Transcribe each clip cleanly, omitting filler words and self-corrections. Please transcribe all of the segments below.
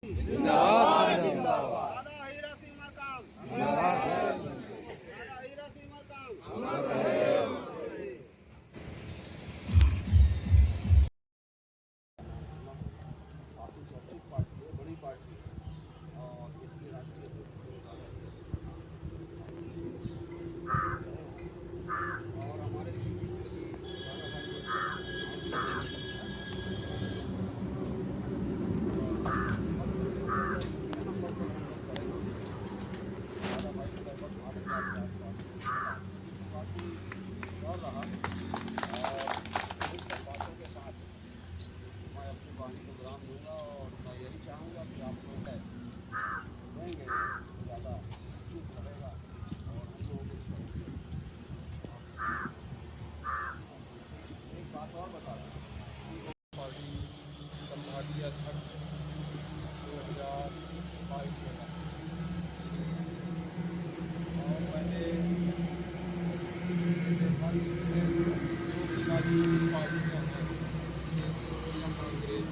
जिंदाबाद जिंदाबाद। दादा हीरा सिंह मरकाम जिंदाबाद। दादा हीरा सिंह मरकाम। काफी चर्चित पार्टी है, बड़ी पार्टी है और इसकी राष्ट्रीय और हमारे और रहा और बातों के साथ मैं अपनी वाणी को विराम दूंगा और मैं यही चाहूँगा कि आप लोग देंगे ज़्यादा ठीक रहेगा और हम लोगों को एक बात और बता रहा पार्टी संभागीय अध्यक्ष 2022 में और मैंने कांग्रेस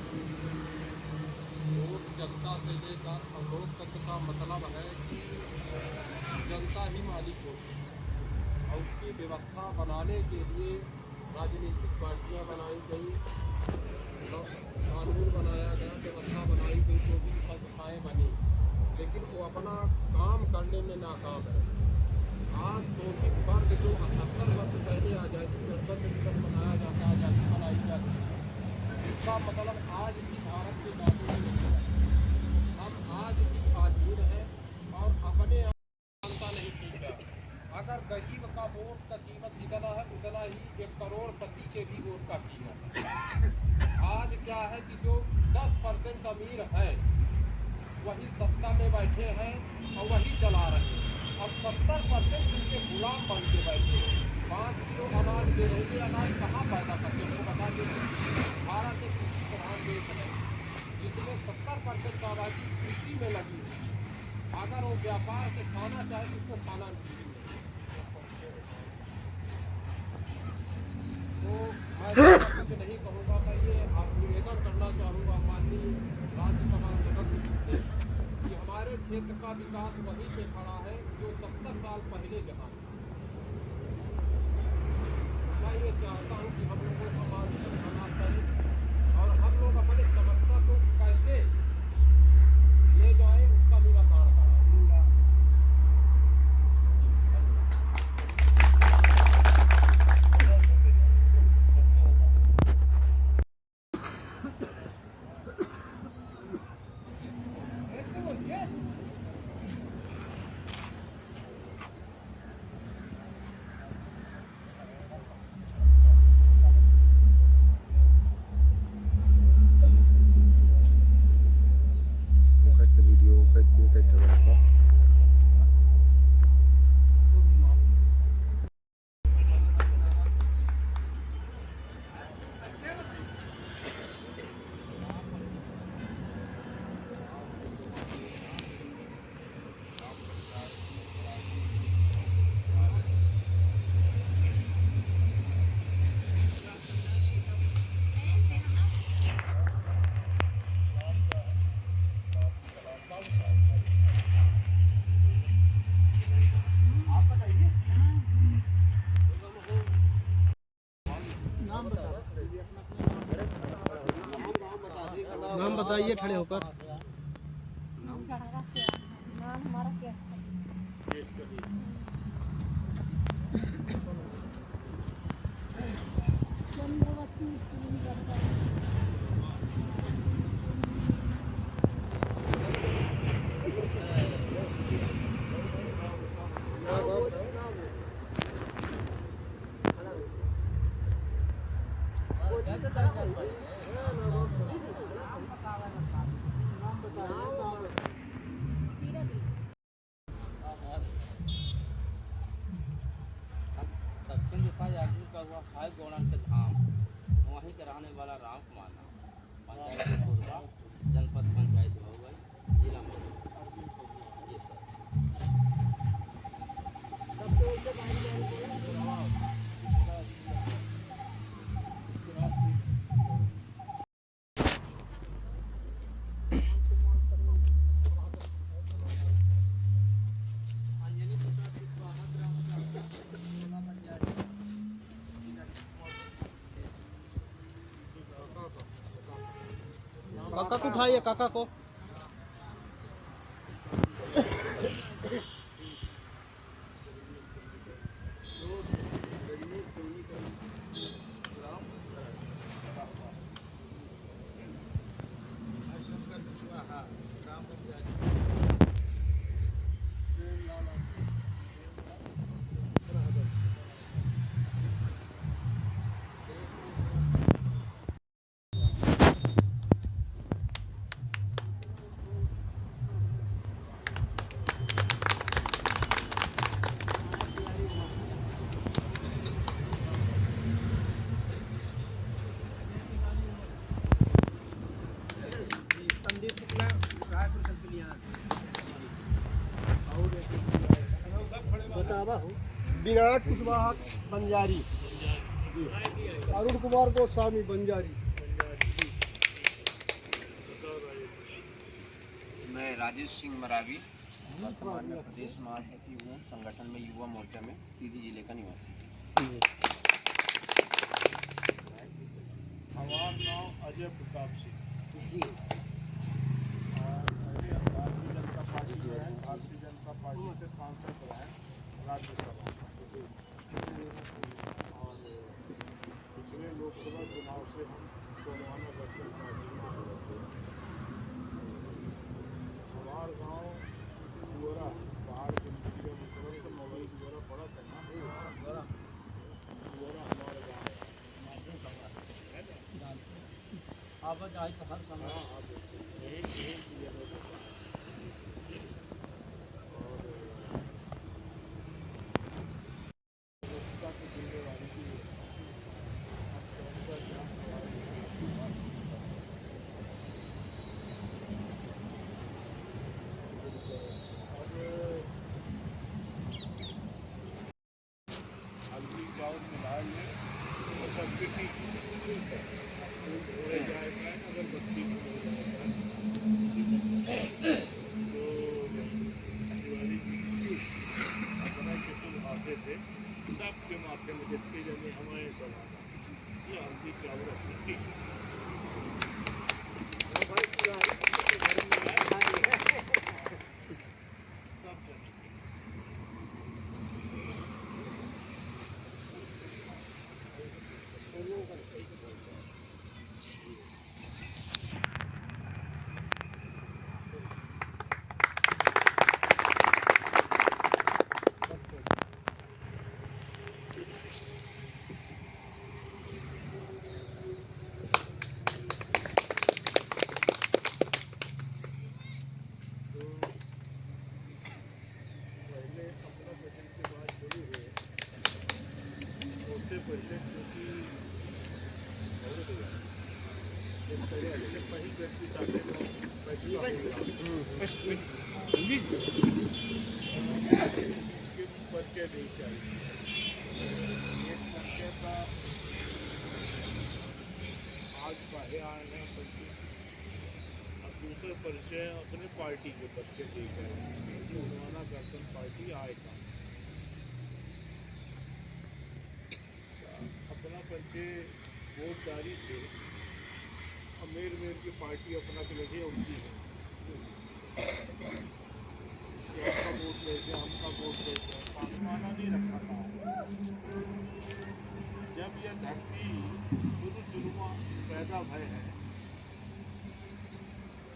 वोट जनता से लेकर अवरोध तक का मतलब है कि जनता ही मालिक होती है और उसकी व्यवस्था बनाने के लिए राजनीतिक पार्टियां बनाई गई, कानून बनाया गया, व्यवस्था बनाई गई, जो भी संस्थाएँ बनी, लेकिन वो अपना काम करने में नाकाम है। आज शोषित वर्ग जो 78 वर्ष पहले आज़ादी गणतंत्र दिवस मनाया जाता है, आज़ादी मनाई जाती है, इसका मतलब आज भी भारत के लागू नहीं है। हम आज भी अधीन हैं और अपने जानता नहीं ठीक है। अगर गरीब का वोट का कीमत जितना है उतना ही 1 करोड़पति के भी वोट का कीमत है। आज क्या है कि जो 10% अमीर हैं वही सत्ता में बैठे हैं और वही चला रहे हैं और 70% जिनके गुलाम बन के बैठे हैं। 5 किलो अनाज दे रहे हैं, अनाज कहाँ पैदा करते हैं उनको बता दीजिए। भारत एक कृषि प्रधान देश है जिसमें 70% आबादी कृषि में लगी है। अगर वो व्यापार से खाना चाहे तो उसको खाना नहीं मिले। तो मैं कुछ नहीं कहूँगा, मैं ये निवेदन करना चाहूँगा माननीय राज्यसभा सदस्य से कि हमारे क्षेत्र का विकास वहीं से खड़ा है जो 70 साल पहले जहाँ था। मैं ये चाहता हूँ कि हम लोगों का मानसिक होना चाहिए और हम लोग अपने समस्या को कैसे ले जाए उसका निराकरण करें। नाम बताइए खड़े होकर। नाम हमारा क्या है? चंद्रवती हाई गौड़न के धाम वहीं के रहने वाला राम कुमार नाम पंचायत कोरबा जनपद पंचायत हो गई जिला में। जी सर। काका को उठाइए, काका को। संदीप शुक्ला, रायपुर संतलियान। बतावा हो। विनायक कुशवाहा बंजारी, अरुण कुमार गोस्वामी बंजारी। मैं राजेश सिंह मरावी, वर्तमान में प्रदेश महासचिव हूँ संगठन में युवा मोर्चा में सीधी जिले का निवासी। हमारा नाम अजय प्रताप सिंह जी। पहले हम भारतीय जनता पार्टी में हैं, भारतीय जनता पार्टी से सांसद रहे राज्यसभा और पिछले लोकसभा चुनाव से हम गोंडवाना दक्षिण पार्टी में आ रहे थे। हमारा गाँव दुआरा पहाड़ के नीचे मतलब तो मवई दुआरा पड़ा था ना, दुआरा हमारा गाँव आवाज आई तो हर समय। हाँ हाँ यही अगली गाँव मिलाए में सब कितनी हो जाएगा अगर बत्ती हो जाएगा तो दिवाली की अपना किसी माथे से सबके माथे में जितने जने हमारे समाना ये हल्दी चावल अपनी सब जने पहले अपना बजट के बाद शुरू हुए उससे पहले क्योंकि पहली व्यक्ति सामने परिचय नहीं चाहिए। एक परिचय का आज बाहर आए हैं परिचय, अब दूसरे परिचय अपने पार्टी के परिचय दी गए। गोंडवाना दर्शन पार्टी आएगा अपना परिचय वोटदारी से मेर की पार्टी अपना के लगे उनकी है कि आपका वोट ले जाए, हमका वोट ले जाए, पासवाना नहीं रखा था। जब यह धरती शुरू में पैदा भय है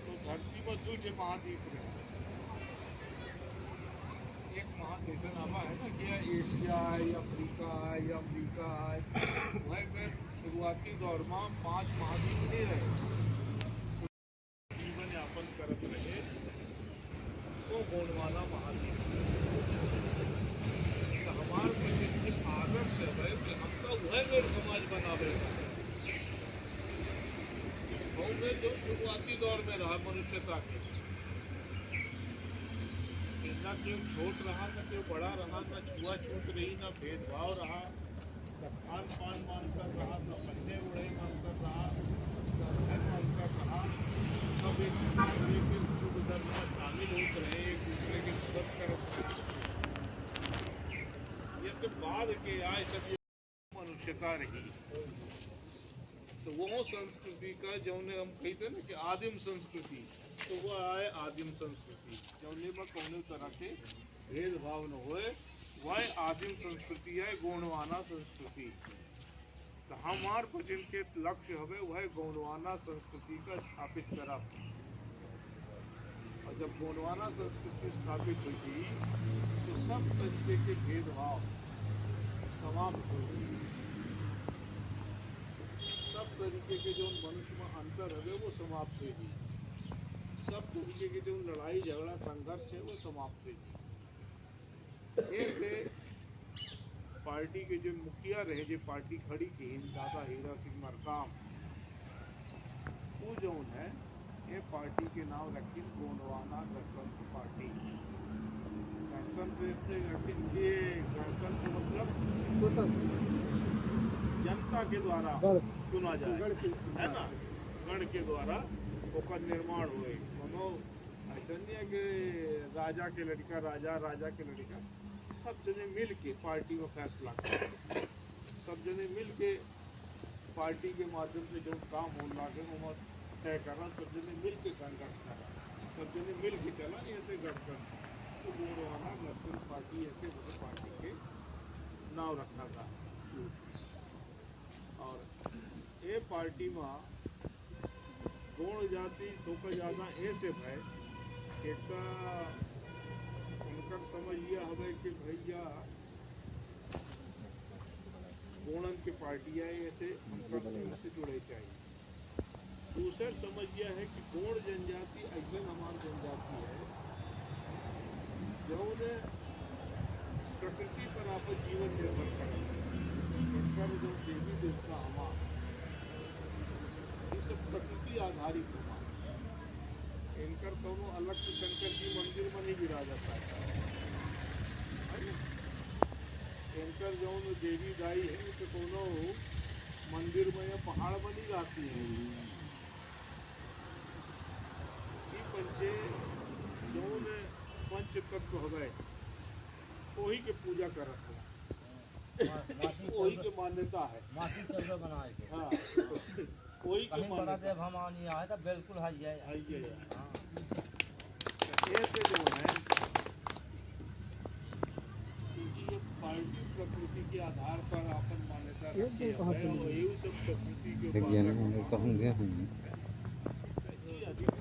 तो धरती में दूसरे महाद्वीप रहे। एक महादेशन आवा है ना कि एशिया है, अफ्रीका है या अमरीका है, वहीं पर शुरुआती दौर में 5 महाद्वीप नहीं रहे, जीवन यापन करत रहे तो गोंडवाना महाद्वीप। तो हमारे प्रसिद्ध आदर्श है कि हमका वह मेरे समाज बनावे में जो शुरुआती दौर में रहा मनुष्यता के, ना कोई छोट रहा, ना कोई बड़ा रहा, ना छुआछूत रही, ना भेदभाव रहा, न खान पान मानकर रहा, न पहने उड़े मानकर रहा, न धन मानकर रहा। सब एक दूसरे के सुख दर्द में शामिल होते रहे, एक दूसरे की मदद करते रहे। ये तो बाद के आए सब ये मनुष्यता रही। तो वो संस्कृति का जौने हम कहते ना कि आदिम संस्कृति, तो वह है आदिम संस्कृति जौने में कौने तरह के भेदभाव न होए, वह आदिम संस्कृति है गौणवाना संस्कृति। तो हमार भजन के लक्ष्य हवे वह गौणवाना संस्कृति का स्थापित करा। और जब गौणवाना संस्कृति स्थापित हुई तो सब तरीके के भेदभाव समाप्त हो गए। सब तरीके के जो मनुष्य में अंतर है वो समाप्त हो गई। सब तरीके के जो लड़ाई झगड़ा संघर्ष है वो समाप्त हो गई। एक पार्टी के जो मुखिया रहे, जो पार्टी खड़ी की दादा हीरा सिंह मरकाम, वो जो है ये पार्टी के नाम रखी गोंडवाना गणतंत्र पार्टी। गणतंत्र इसलिए रखी, ये गणतंत्र मतलब जनता के द्वारा चुना जाए, है ना, गण के द्वारा उसका निर्माण हुए। दोनों ऐसा नहीं है कि राजा के लड़का राजा, राजा के लड़का, सब जने मिल के पार्टी में फैसला कर, सब जने मिल के पार्टी के माध्यम से जो काम हो लगे वो तय करना, सब जने मिल के संघर्ष करा, सब जने मिल के चला, ऐसे गठबंधन तो गोंडवाना गठबंधन पार्टी ऐसे मतलब पार्टी के नाम रखा था। और ये पार्टी में गौण जाति तो का ज़्यादा ऐसे भाई एक उनका समझ यह हवे कि भैया गौणन की पार्टियाँ ऐसे उनका से जुड़े चाहिए। दूसरा समझ यह है कि गौण जनजाति ऐसा हमारी जनजाति है जो प्रकृति पर आप जीवन निर्भर करें। इनका जो देवी देवता हमारा ये सब प्रकृति आधारित हुआ। इनकर दोनों अलग से शंकर जी मंदिर में नहीं गिरा जाता है। इनकर जो देवी दाई है तो दोनों मंदिर में या पहाड़ बनी जाती है। ये पंचे जो पंच तत्व हो गए वही के पूजा करते हैं, वही के मान्यता है। माटी चल बनाए के हाँ, वही के कहीं बड़ा मान्यता देव हम आनी आए तो बिल्कुल है ये हाँ। ऐसे जो है क्योंकि ये पार्टी प्रकृति के आधार पर अपन मान्यता रखी है और यही सब प्रकृति के कहूँगे अधिक से अधिक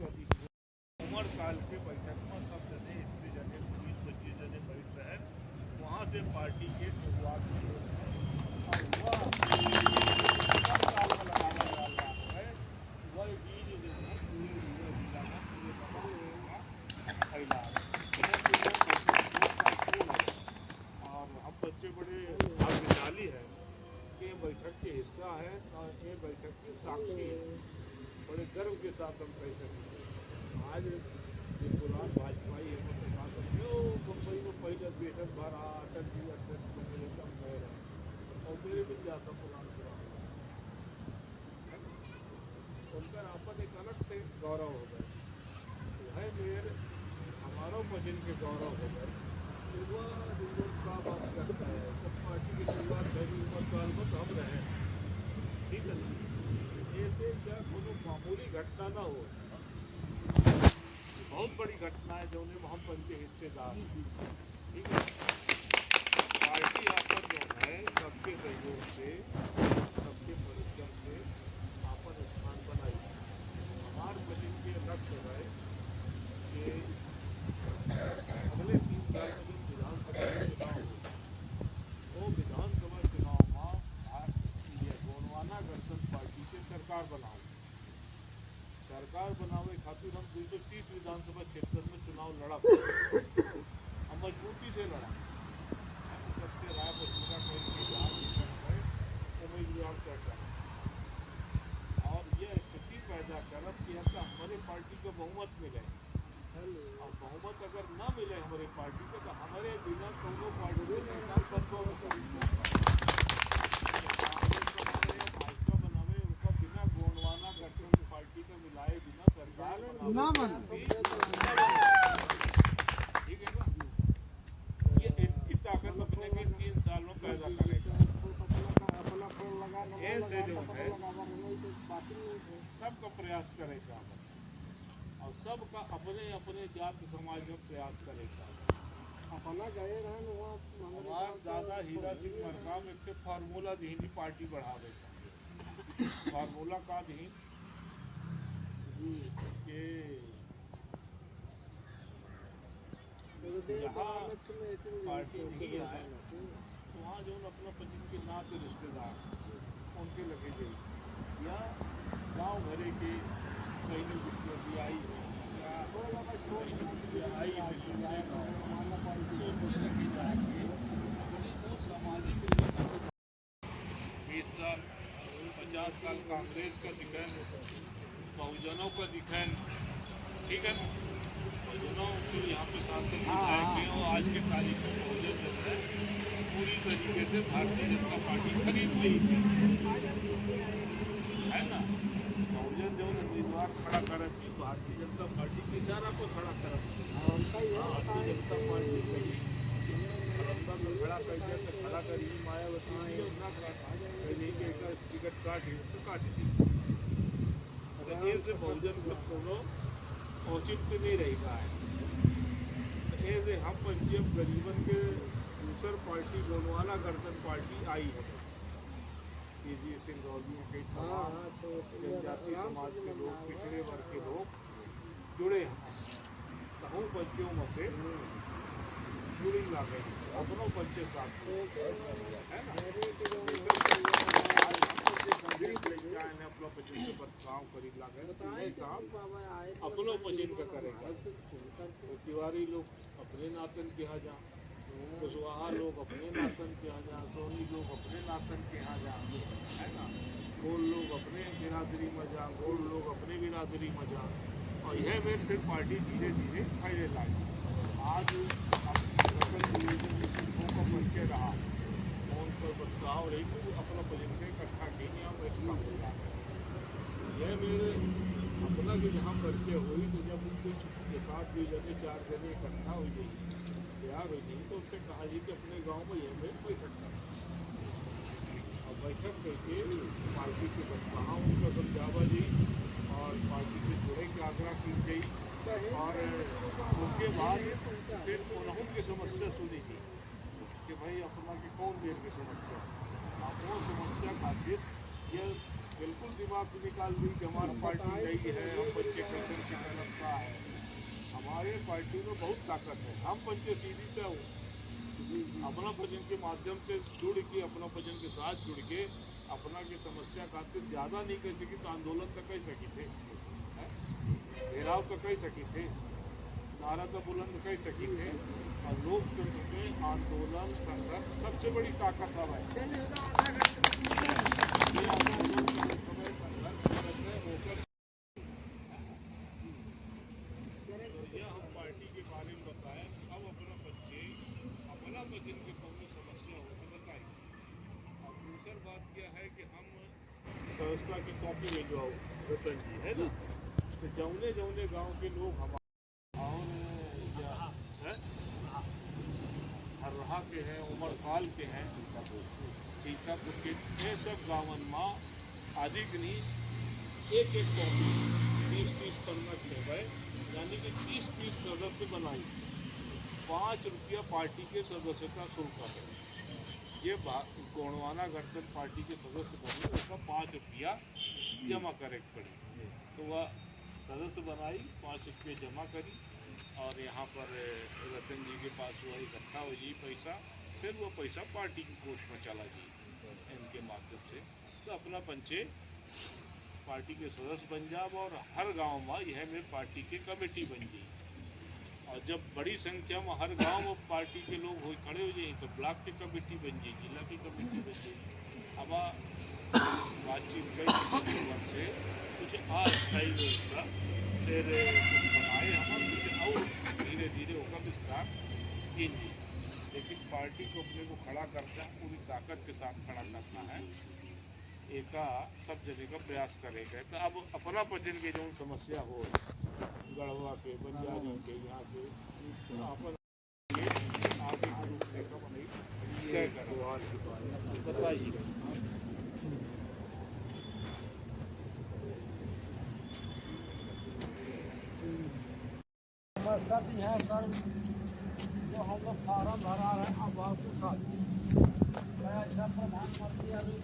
उम्र काल के बैठक में सब जने इतने जने 20-25 जने बैठ रहे हैं, वहाँ से पार्टी के शुरुआत की और वह सब साल में लगाने वाला है। वह बीज जो है पूरे जिला में पूरे बना फैला और हम बच्चे बड़े भाग्यशाली हैं कि बैठक के हिस्सा है और ये बैठक के साक्षी है। बड़े गर्व के साथ हम कह सकते हैं आज ये पुरान भाजपाई है मुंबई में पहले बेटक भरा अटल जी मेरे कम गए रहे और मेरे भी जाता पुरान उनका अपन एक अलग से गौरव हो गए। वह मेरे हमारा भजन के गौरव हो गए। वह का बात करता है जब पार्टी की शुरुआत पहली उम्र साल में तो हम रहे, ठीक है ना। ऐसे क्या कोई मामूली घटना ना हो, बहुत बड़ी घटना है जो हम पंचे हिस्सेदार, ठीक है। पार्टी आपन जो है सबके सहयोग से सबके परिश्रम से आपन स्थान बनाई। हमारे भजन के लक्ष्य है कि अगले 3 साल में जो विधानसभा चुनाव हो वो विधानसभा चुनाव में गोंडवाना गणतंत्र पार्टी से सरकार बनाओ। सरकार बनावे खातिर हम 230 विधानसभा क्षेत्र में चुनाव लड़ा, हम मजबूती से लड़ा। सबसे राय मशवरा करके उम्मीदवार तय करा और यह स्थिति पैदा करब कि हमारे पार्टी को बहुमत मिले। और बहुमत अगर न मिले हमारे पार्टी को तो हमारे बिना दोनों पार्टी को सरकार भाजपा बनावे उनका बिना गोंडवाना गठबंधन पार्टी को मिलाए बिना सरकार ना ठीक है ना। ये इनकी ताकत अपने के 3 साल में पैदा करेगा। ऐसे जो है प्रयास करेगा और सबका अपने अपने जाति समाज में प्रयास करेगा। अपना गए रहन वहाँ हमार दादा हीरा सिंह मरकाम एक फार्मूला दीनी पार्टी बढ़ावे का फार्मूला का दीन के जहाँ पार्टी नहीं आए तो वहाँ जो अपना पति के नाते रिश्तेदार उनके लगे गई या गांव भरे के कहीं भी आई है या आई सामाजिक 20 साल 50 साल कांग्रेस का दिखन बहुजनों का दिखन ठीक है बहुजनों के यहाँ पे सांसद विधायक हैं और आज के तारीख में बहुजन जो है पूरी तरीके से भारतीय जनता पार्टी खरीद ली है ना। बहुजन जो उम्मीदवार खड़ा कर भारतीय जनता पार्टी के इशारा पर खड़ा कर भारतीय जनता पार्टी खड़ा करके तो खड़ा करी मायावती टिकट काट दी से बहुजन का कोनो औचित्य नहीं रहेगा है ऐसे हम पंजाब गरीबन के दूसर पार्टी गोलवाला गठबंधन पार्टी आई है केजी सिंगरौली में कई तमाम जनजातीय समाज के लोग पिछड़े वर्ग के लोग जुड़े हैं कहूँ बच्चों में से जुड़ी ला गई अपनों बच्चे साथ है ना अपना बच्चे के पर काम करी ला गए काम अपनों बच्चे का करेगा तो तिवारी लोग अपने नातन के यहाँ जा कुशवाहा लोग अपने नातन के यहाँ जा सोनी लोग अपने नातन के यहाँ जा है ना गोल लोग अपने बिरादरी में जा गोल लोग अपने बिरादरी में जा और यह में फिर पार्टी धीरे धीरे फैलने लगी। आज का परिचय रहा फोन पर बदलाव रही तो अपना बजट का इकट्ठा किया इसका होगा यह मेरे अपना कि जहाँ परिचय हुई तो जब उनको एक आध 2 जने 4 जने इकट्ठा हो गई तैयार हो गई तो उससे कहा जी कि अपने गांव में यह मेरे को इकट्ठा और बैठक करके पार्टी के बदलाव उनका समझावा जी और पार्टी से जुड़े की आग्रह की गई और उसके बाद फिर उन्होंने की समस्या सुनी थी कि भाई अपना की कौन देर की समस्या आप वो समस्या खातिर ये बिल्कुल दिमाग से निकाल दी कि हमारा पार्टी नहीं है हम बच्चे कल्चर की व्यवस्था है हमारे पार्टी में बहुत ताकत है हम पंचे सीधी से अपना भजन के माध्यम से जुड़ के अपना भजन के साथ जुड़ के अपना की समस्या खातिर ज़्यादा नहीं कर सकी तो आंदोलन तक कर सकी थे घेराव तो कर सकी थे नारा तो बुलंद कर सकी थे और लोकतंत्र में आंदोलन संघर्ष सबसे बड़ी ताकत है यह हम पार्टी के बारे में बताएं अब अपना बच्चे अपना बच्चन के कौन समस्या हो तो बताइए। और दूसरी बात क्या है कि हम संस्था की कॉपी भिजवाओ रतन जी है ना तो जौने जौने गांव के लोग हमारे और हर्रा के हैं उमरकाल के हैं सीतापुर के ये सब गाँवन में आदि की नहीं एक कॉपी 30-30 पन्ना ले यानी कि 30-30 सदस्य बनाई 5 रुपया पार्टी के सदस्यता शुल्क है ये गोंडवाना गठबंधन पार्टी के सदस्य बने उसका 5 रुपया जमा करे पड़ी तो वह सदस्य बनाई 5 रुपये जमा करी और यहाँ पर रतन जी के पास वह इकट्ठा हो जी पैसा फिर वो पैसा पार्टी की कोष में चला जी इनके माध्यम से तो अपना पंचे पार्टी के सदस्य बन जाब और हर गांव में यह में पार्टी की कमेटी बन गई और जब बड़ी संख्या में हर गांव में पार्टी के लोग हो खड़े हो जाए तो ब्लॉक की कमेटी बन गई जिला की कमेटी बन गई। अब बातचीत कई से कुछ अस्थायी व्यवस्था फिर कुछ बनाए हम कुछ और धीरे धीरे होगा विस्तार कीजिए लेकिन पार्टी को अपने को खड़ा करना है पूरी ताकत के साथ खड़ा करना है एका सब जगह का प्रयास करेगा। तो अब अपना पचन के जो समस्या हो गढ़वा के बंजारी के यहाँ के अपन आगे के रूप में कब नहीं तय करा बताइए। सर जी हैं सर, जो हम लोग फार्म भरा रहे हैं अब बहुत सर ऐसा प्रधानमंत्री अभी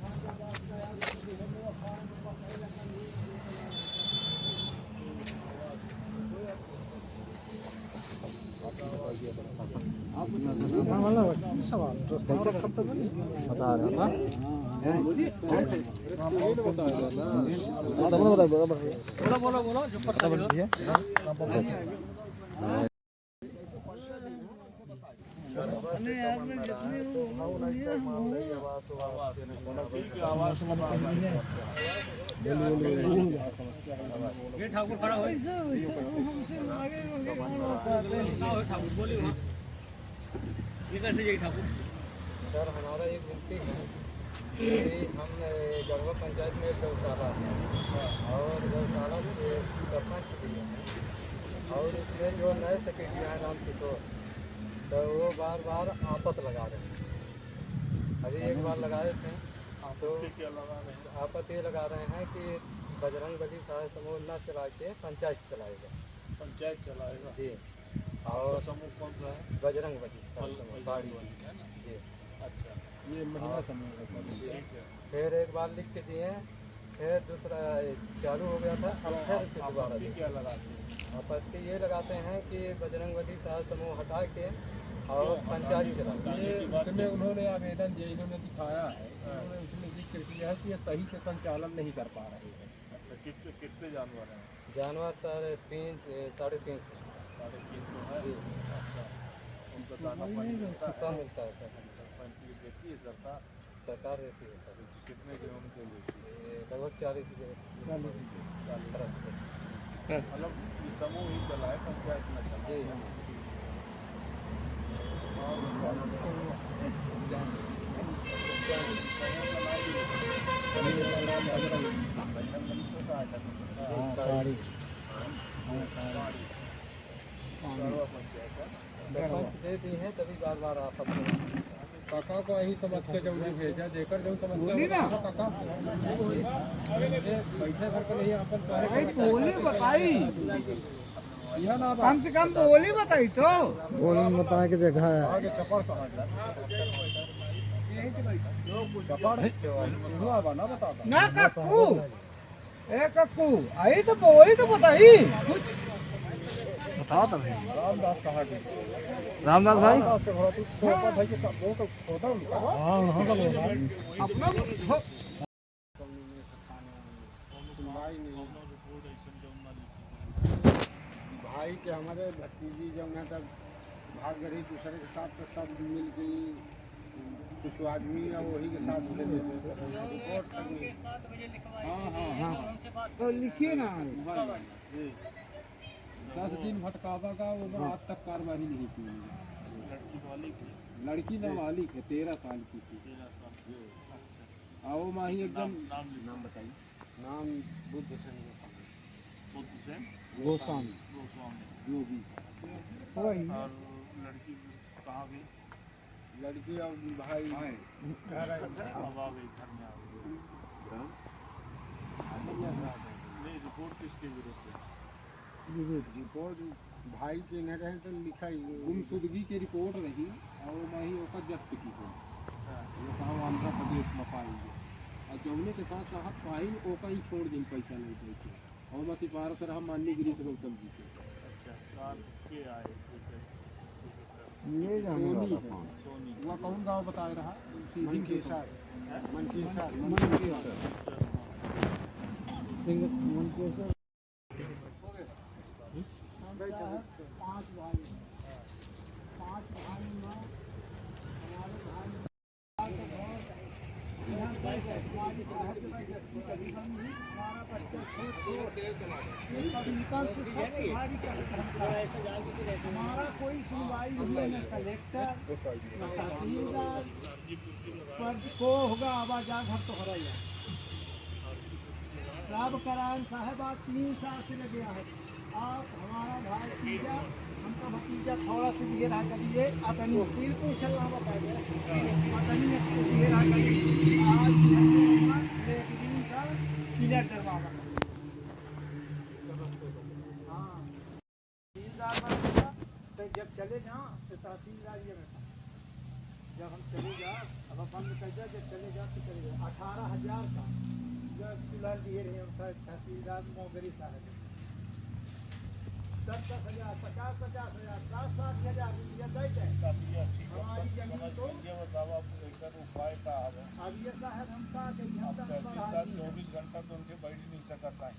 बोलो जो पता ये ठाकुर खड़ा हो ठाकुर बोलिए वहाँ ये कैसे यही ठाकुर सर हमारा एक विनती है कि हम गढ़वा पंचायत में एक गौशाला है और गौशाला के सरपंच भी है और इसमें जो नए सेक्रेटरी हैं राम किशोर, तो वो बार बार आपत लगा रहे हैं। अभी एक बार लगाए थे तो आपत ये लगा रहे हैं कि बजरंग बली सहाय समूह न चला के पंचायत चलाएगा। पंचायत चलाएगा जी, और समूह कौन सा है? बजरंग बली बाड़ी जी। अच्छा ये महिला समूह है। ठीक है। फिर एक बार लिख के दिए, फिर दूसरा चालू हो गया था, अब फिर से दोबारा आपत्ति क्या लगाते हैं? आपत्ति ये लगाते हैं कि बजरंग बली सहाय समूह हटा के और पंचायत चलाते। ये उसमें उन्होंने आवेदन जो इन्होंने दिखाया है, उन्होंने उसमें जिक्र किया है कि ये सही से संचालन नहीं कर पा रहे हैं। अच्छा, कितने जानवर हैं? जानवर सर 350 350 है। जी। अच्छा, उनका दाना पानी मिलता है? सब मिलता है सर। पानी देती है सरकार? सरकार देती है सर। कितने गेहूँ के लेती है? ये लगभग 40 तरफ से। मतलब ये समूह ही चला है, पंचायत में चला जी। सरपंच दे दी है तभी बार बार आपत काका को यही समझ के जो भेजा देकर जो समस्या काका बैठे घर पर नहीं आपन बोली बताई कम से कम बोली बताई तो बोली बताए की जगह है आगे चपड़ कहाँ चपड़ ना बता ना कक्कू ए कक्कू आई तो बोली तो बताई बताओ तो भाई रामदास कहाँ गए? रामदास भाई भाई के वो तो खोदा हाँ वहाँ का लोग अपना भाई के हमारे भतीजी जो है तब भाग गई दूसरे के साथ तो सब मिल गई कुछ आदमी और वही के साथ हाँ तो लिखिए ना 10 दिन भटकावा का वो आज तक कार्रवाई नहीं की। लड़की नाबालिग है 13 साल की थी। आओ माही एकदम नाम बताइए। नाम बुद्ध सेन गोस्वामी। जो भी और लड़की कहाँ गई? लड़की और भाई अब आ गई, घर में आ गई। नहीं, रिपोर्ट किसके विरुद्ध है? रिपोर्ट भाई के न रहे तो लिखा ही गुमशुदगी की रिपोर्ट रही और वही ओकर जब्त की है। वो कहा आंध्र प्रदेश में पाई है और जौने के साथ साहब पाई ओका ही छोड़ दिन पैसा नहीं देते और मैं सिफारिश रहा माननीय गिरीश गौतम जी के। अच्छा, कार के आए? सोनी वह कौन गाँव बताए रहा? मनकेसर पाँच भाई में हमारे हमारा बच्चा हमारा कोई सुनवाई नहीं है, न कलेक्टर न तहसीलदार पर को होगा आवाजा घर तो हो रहा सब करान साहब 3 साल से लगे है। आप हमारा भाई भतीजा हमका भतीजा थोड़ा से दिए रहा करिए अपनी वकील पूछल ना बताइए अपनी दिए रहा करिए आज एक दिन का क्लियर करवा हाँ तहसीलदार बनेगा तो जब चले जाओ तो तहसीलदार ये रहता। जब हम चले जाओ अब अपन कह जाए जब चले जाओ तो चले जाओ 18,000 का जब चूल्हा दिए रहे उनका तहसीलदार मोगरी साहब 10,000 50,000 60,000 रुपया दे दे हमारी जमीन को। उपाय का है अब ये साहब हम का के अब जनता बढ़ा दिए। 24 घंटा तो उनके बैठ ही नहीं सकता है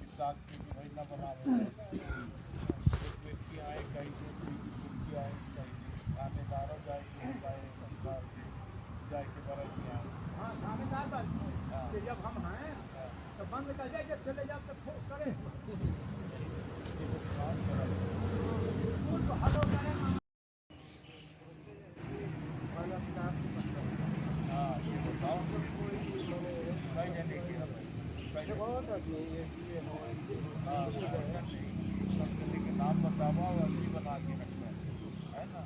इस बात की कि भाई ना बना एक व्यक्ति आए कहीं से कुर्की आए कहीं थानेदारों जाए जाए के बरस में आए हाँ थानेदार बात कि जब हम हैं तो बंद कर जाए जब चले जाओ तो ठोस करें तो हलो करें। हाँ ये बताओ कहीं कहने की बहुत आदमी ये हाँ कंपनी के नाम बतावा और अच्छी बना के रखना है ना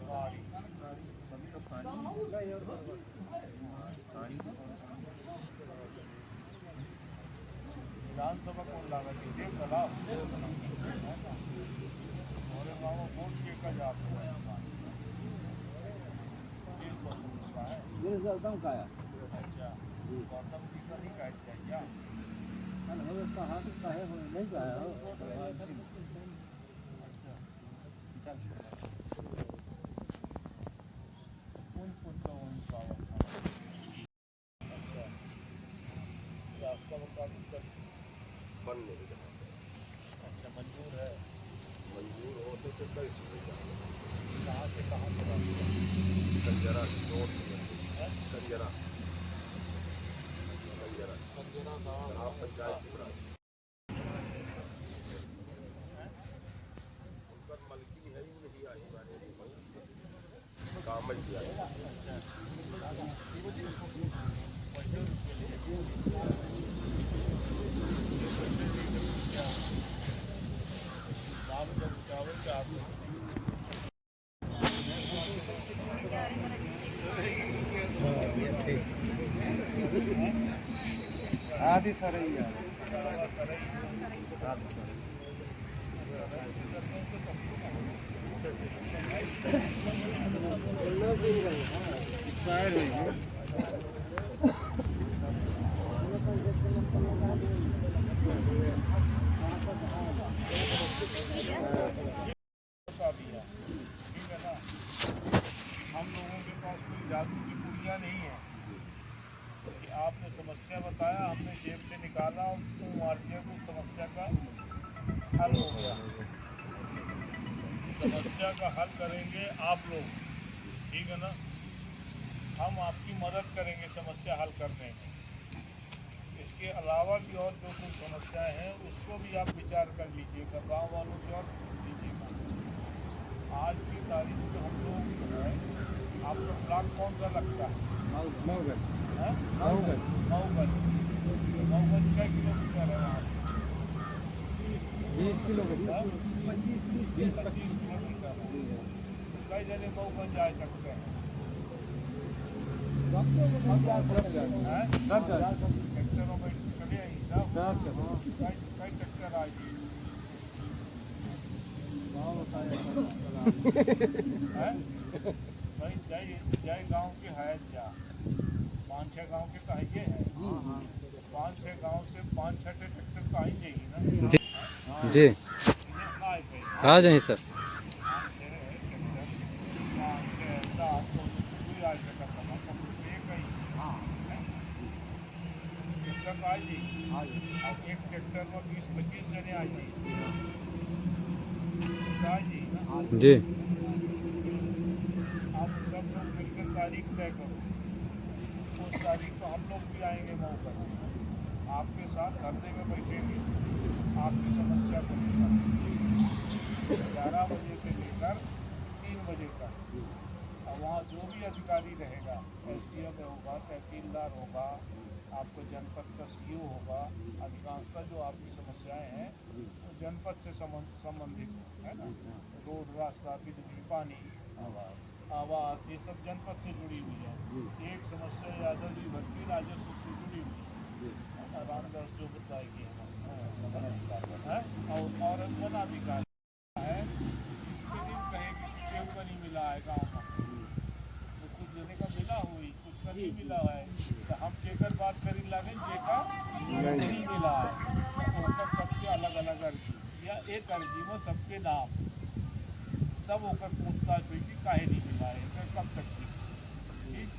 गाड़ी सभी लोग पानी विधानसभा कौन लागत है देख तालाब हमारे गाँव में वोट के का जाप हुआ है मेरे गौतम का है अच्छा गौतम जी का नहीं काट जाए क्या कहा तो कहे नहीं गया कौन का उनका अच्छा रास्ता बता बनने के अच्छा मंजूर है मंजूर होते तो कैसे हो जाए कहाँ से रास्ता कंजरा रोड से कंजरा कंजरा गाँव ग्राम पंचायत की ब्रांच उनका मलकी है ही नहीं आई बारे काम ही किया चावल चावल आदि सर एक्सपायर हुई का भी है ठीक है ना हम लोगों के पास कोई जादू की पुड़िया नहीं है कि आपने समस्या बताया हमने जेब से निकाला और तुम मार दिया तो समस्या का हल हो गया। समस्या का हल करेंगे आप लोग ठीक है ना हम आपकी मदद करेंगे समस्या हल करने में। इसके अलावा भी और जो कुछ समस्याएं हैं उसको भी आप विचार कर लीजिएगा गाँव वालों से और पूछ लीजिएगा। आज की तारीख में हम लोग जो है आपका प्लाट कौन सा लगता है? मऊगंज हैं? मऊगंज मऊगंज क्या किलोमीटर है वहाँ से? 20 किलोमीटर 25 किलोमीटर है। कई जगह मऊगंज जा सकते हैं सब हैं? ट्रैक्टरों में चले आई साहब सब कई ट्रैक्टर आई हैं? भाई जय गांव के है क्या 5-6 गांव के कहिए हैं 5-6 गांव से 5-6 ट्रैक्टर तो आ ही जाएगी ना जी आए थे आ जाइए सर। 5-6 कोई आ सकता था सब एक ही ट्रैक्टर तो आ जाएगी अब एक ट्रैक्टर में 20-25 जने आ जाएगी आ जाएगी ना जी आप सब लोग मिलकर तारीख तय करो उस तारीख को हम लोग भी आएंगे मऊ पर आपके साथ धरने में बैठेंगे आपकी समस्या को लेकर 11 बजे से लेकर 3 बजे तक और वहाँ जो भी अधिकारी रहेगा SDM होगा तहसीलदार होगा आपको जनपद का CO होगा अधिकांशतः जो आपकी समस्याएं हैं वो जनपद से संबंधित है ना रोड रास्ता बिजली पानी आवास ये सब जनपद से जुड़ी हुई है। एक समस्या यादव जी भर्ती राजस्व से जुड़ी हुई है रामदास जो बताएगी बात करी लागे जेका नहीं मिला है तो ओकर सबके अलग अलग अर्जी या एक अर्जी में सबके नाम तब ओकर पूछताछ हुई कि काहे नहीं मिला है एकर कब तक की ठीक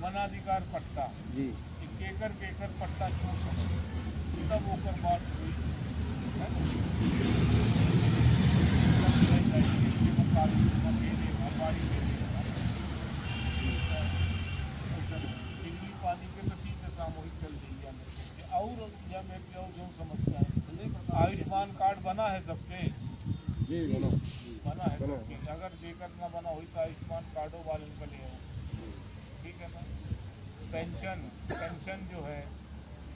वनाधिकार पट्टा जी कि केकर पट्टा छूट तब ओकर बात हुई है टिंगली पानी के तो ठीक है सामूहिक चल रही है और या मैं क्या जो समझता है आयुष्मान कार्ड बना है सबके जी बना है सबके अगर जेकर ना बना हुई तो आयुष्मान कार्डों वाले का ले आओ ठीक है ना पेंशन जो है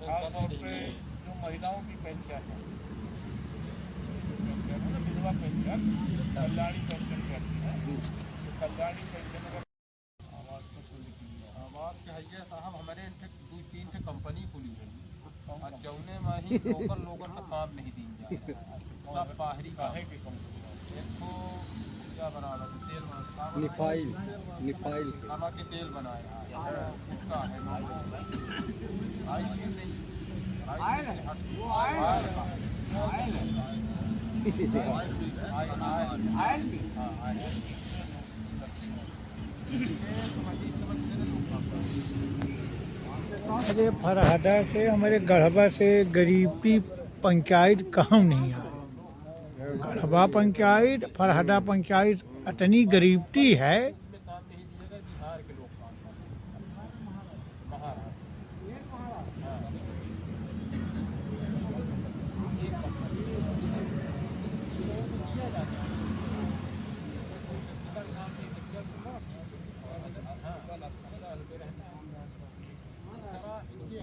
खास तौर पे जो महिलाओं की पेंशन है विधवा पेंशन कल्याणी पेंशन कहती है तो कल्याणी पेंशन अगर आवाज़ तो खुल लिखी आवाज़ के है साहब हमारे 2-3 कंपनी खुली है और जौने में ही लोकल का काम नहीं दी जा रहा है सब बाहरी का काहे की कंपनी एक तो क्या बना रहा है तेल निफाइल खाना के तेल बनाया है उसका है आइसक्रीम नहीं अरे फरहदा से हमारे गढ़वा से गरीबी पंचायत काम नहीं आए गढ़वा पंचायत फरहदा पंचायत इतनी गरीबी है इसमें काम नहीं दिएगा बिहार के लोग काम करते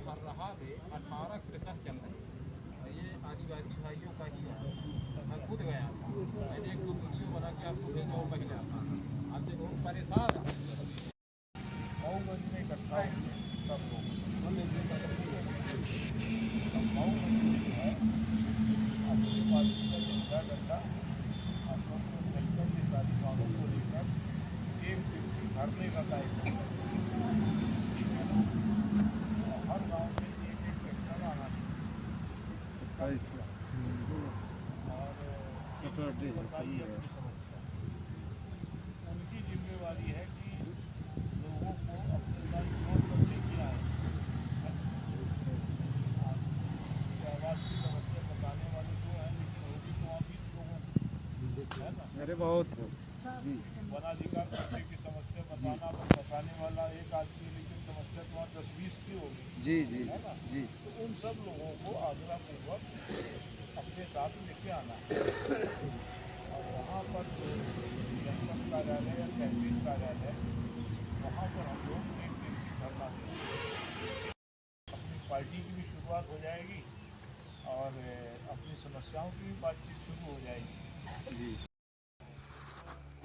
हर रहा है 18 कृषक चल रहे हैं ये आदिवासी भाइयों का ही है मैं खुद गया था मैंने एक दो वीडियो बना के आपको भेजा वो महिला था आप देखो परेशान मऊगंज में इकट्ठा होते हैं सब लोग मऊगंज जो है अपनी पार्टी का झंडा डंडा हम लोग मिलकर ये सारी मांगों को लेकर एक दिन से धरने का कार्यक्रम ठीक है ना हर गांव से एक ट्रैक्टर आना चाहिए और सैटरडे बताइए अपनी समस्या उनकी जिम्मेवारी है कि लोगों को अपने साथ जोड़ कर लेके आए आवास की समस्या बताने वाले जो हैं लेकिन होगी तो आप 20 लोगों है ना अरे बहुत वनाधिकार पट्टे की समस्या बताने वाला एक आदमी है लेकिन समस्या तो वहाँ 10-20 की होगी जी है ना तो उन सब लोगों को आग्रहपूर्वक अपने साथ लेके आना है और वहाँ पर जो जनपद कार्यालय या तहसील कार्यालय वहाँ पर हम लोग एक दिन से धरना देंगे अपनी पार्टी की भी शुरुआत हो जाएगी और अपनी समस्याओं की भी बातचीत शुरू हो जाएगी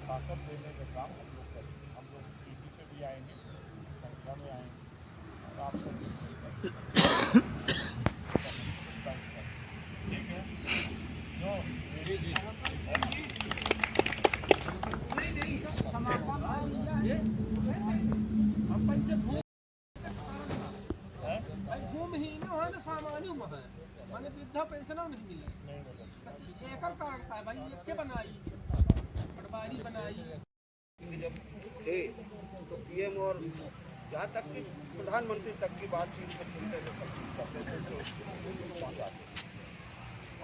ताकत देने का काम हम लोग करेंगे हम लोग टीवी से भी आएंगे संख्या में आएंगे और आप सब ठीक है जो मेरी दो महीने हो सामान्य उम्र है मैंने वृद्धा पेंशन नहीं मिली नहीं मिला एकर का है भाई इसके बनाई पटवारी बनाई जब थे तो पीएम और यहाँ तक कि प्रधानमंत्री तक की बातचीत को सुनते थे सब चीज़ करते थे तो उसको पहुँचाते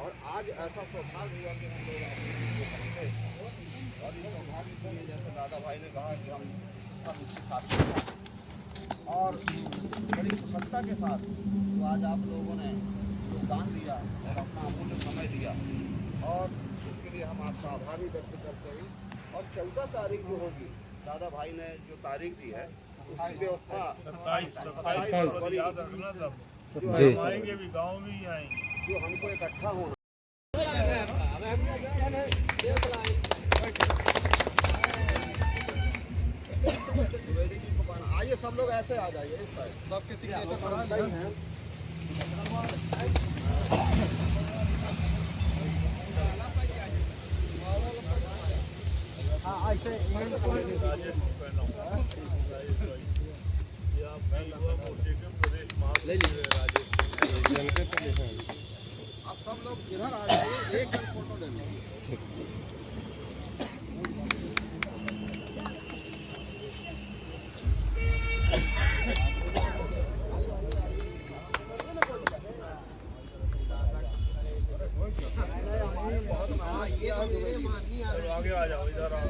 और आज ऐसा सौभाग्य हुआ कि हम लोग पहुँचे और इस सौभाग्य के लिए जैसे दादा भाई ने कहा कि हम सब इसके साथ हैं और बड़ी कुशलता के साथ तो आज आप लोगों ने योगदान दिया और अपना अमूल्य समय दिया और उसके लिए हम आपका आभार भी व्यक्त करते हैं और 14 तारीख जो होगी दादा भाई ने जो तारीख दी है उसकी व्यवस्था 27 फरवरी याद रखना सब जी। आएंगे भी गाँव में ही आएंगे जो हमको इकट्ठा होना आइए सब लोग ऐसे आ जाइए इस साइड सब किसी के राजेश को कहना होगा मैं युवा मोर्चे के प्रदेश महासचिव राजेश आप सब लोग इधर आ जाइए, एक जन फोटो ले लीजिए। आगे आ जाओ, इधर आओ।